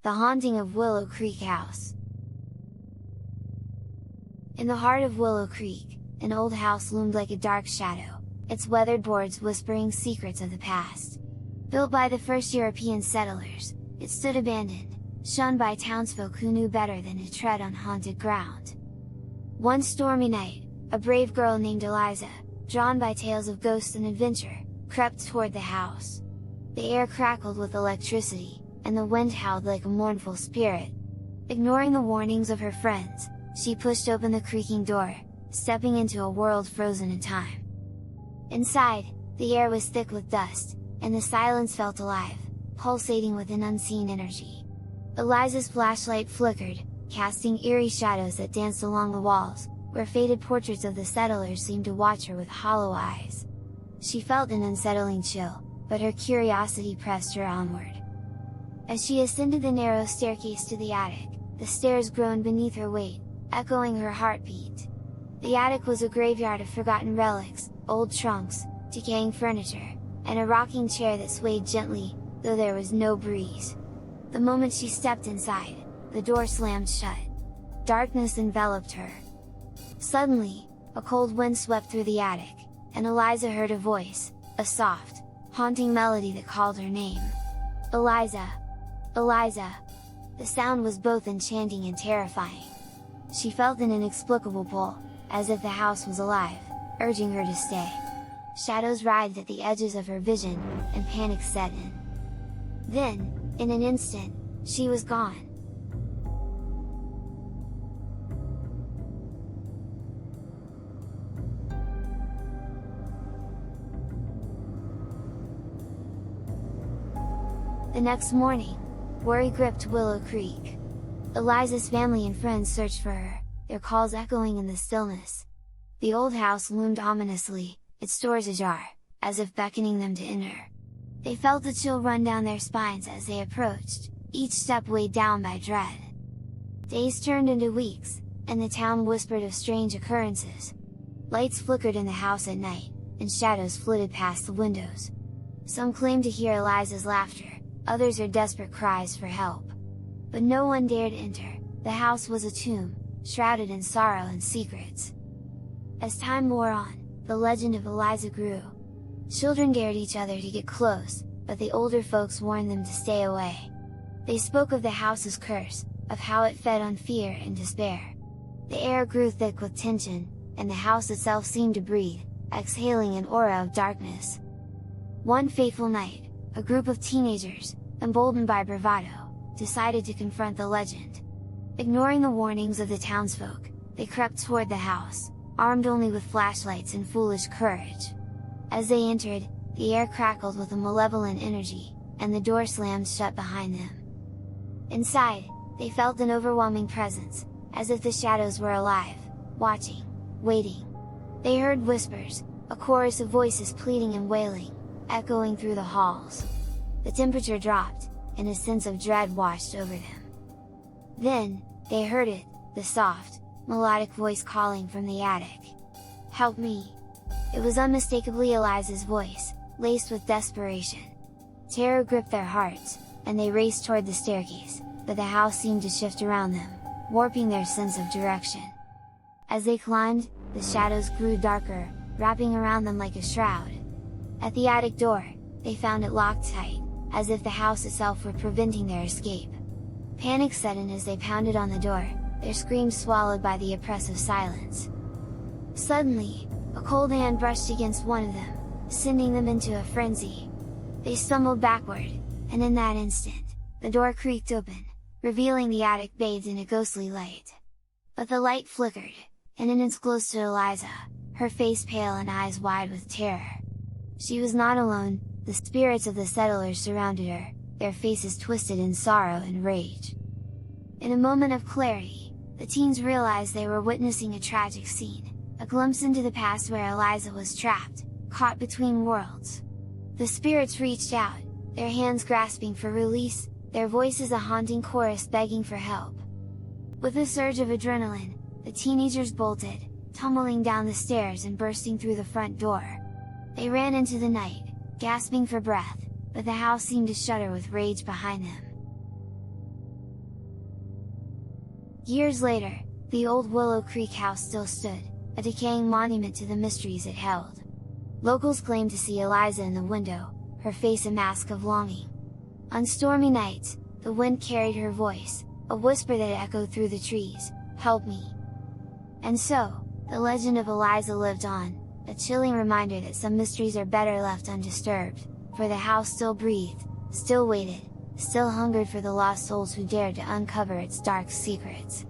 The Haunting of Willow Creek House. In the heart of Willow Creek, an old house loomed like a dark shadow, its weathered boards whispering secrets of the past. Built by the first European settlers, it stood abandoned, shunned by townsfolk who knew better than to tread on haunted ground. One stormy night, a brave girl named Eliza, drawn by tales of ghosts and adventure, crept toward the house. The air crackled with electricity, and the wind howled like a mournful spirit. Ignoring the warnings of her friends, she pushed open the creaking door, stepping into a world frozen in time. Inside, the air was thick with dust, and the silence felt alive, pulsating with an unseen energy. Eliza's flashlight flickered, casting eerie shadows that danced along the walls, where faded portraits of the settlers seemed to watch her with hollow eyes. She felt an unsettling chill, but her curiosity pressed her onward. As she ascended the narrow staircase to the attic, the stairs groaned beneath her weight, echoing her heartbeat. The attic was a graveyard of forgotten relics, old trunks, decaying furniture, and a rocking chair that swayed gently, though there was no breeze. The moment she stepped inside, the door slammed shut. Darkness enveloped her. Suddenly, a cold wind swept through the attic, and Eliza heard a voice, a soft, haunting melody that called her name. Eliza! Eliza! The sound was both enchanting and terrifying. She felt an inexplicable pull, as if the house was alive, urging her to stay. Shadows writhed at the edges of her vision, and panic set in. Then, in an instant, she was gone. The next morning, worry gripped Willow Creek. Eliza's family and friends searched for her, their calls echoing in the stillness. The old house loomed ominously, its doors ajar, as if beckoning them to enter. They felt a chill run down their spines as they approached, each step weighed down by dread. Days turned into weeks, and the town whispered of strange occurrences. Lights flickered in the house at night, and shadows flitted past the windows. Some claimed to hear Eliza's laughter, others heard desperate cries for help. But no one dared enter. The house was a tomb, shrouded in sorrow and secrets. As time wore on, the legend of Eliza grew. Children dared each other to get close, but the older folks warned them to stay away. They spoke of the house's curse, of how it fed on fear and despair. The air grew thick with tension, and the house itself seemed to breathe, exhaling an aura of darkness. One fateful night, a group of teenagers, emboldened by bravado, decided to confront the legend. Ignoring the warnings of the townsfolk, they crept toward the house, armed only with flashlights and foolish courage. As they entered, the air crackled with a malevolent energy, and the door slammed shut behind them. Inside, they felt an overwhelming presence, as if the shadows were alive, watching, waiting. They heard whispers, a chorus of voices pleading and wailing, echoing through the halls. The temperature dropped, and a sense of dread washed over them. Then, they heard it, the soft, melodic voice calling from the attic. "Help me!" It was unmistakably Eliza's voice, laced with desperation. Terror gripped their hearts, and they raced toward the staircase, but the house seemed to shift around them, warping their sense of direction. As they climbed, the shadows grew darker, wrapping around them like a shroud. At the attic door, they found it locked tight, as if the house itself were preventing their escape. Panic set in as they pounded on the door, their screams swallowed by the oppressive silence. Suddenly, a cold hand brushed against one of them, sending them into a frenzy. They stumbled backward, and in that instant, the door creaked open, revealing the attic bathed in a ghostly light. But the light flickered, and in its close to Eliza, her face pale and eyes wide with terror. She was not alone, the spirits of the settlers surrounded her, their faces twisted in sorrow and rage. In a moment of clarity, the teens realized they were witnessing a tragic scene, a glimpse into the past where Eliza was trapped, caught between worlds. The spirits reached out, their hands grasping for release, their voices a haunting chorus begging for help. With a surge of adrenaline, the teenagers bolted, tumbling down the stairs and bursting through the front door. They ran into the night, gasping for breath, but the house seemed to shudder with rage behind them. Years later, the old Willow Creek house still stood, a decaying monument to the mysteries it held. Locals claimed to see Eliza in the window, her face a mask of longing. On stormy nights, the wind carried her voice, a whisper that echoed through the trees, "Help me!" And so, the legend of Eliza lived on, a chilling reminder that some mysteries are better left undisturbed, for the house still breathed, still waited, still hungered for the lost souls who dared to uncover its dark secrets.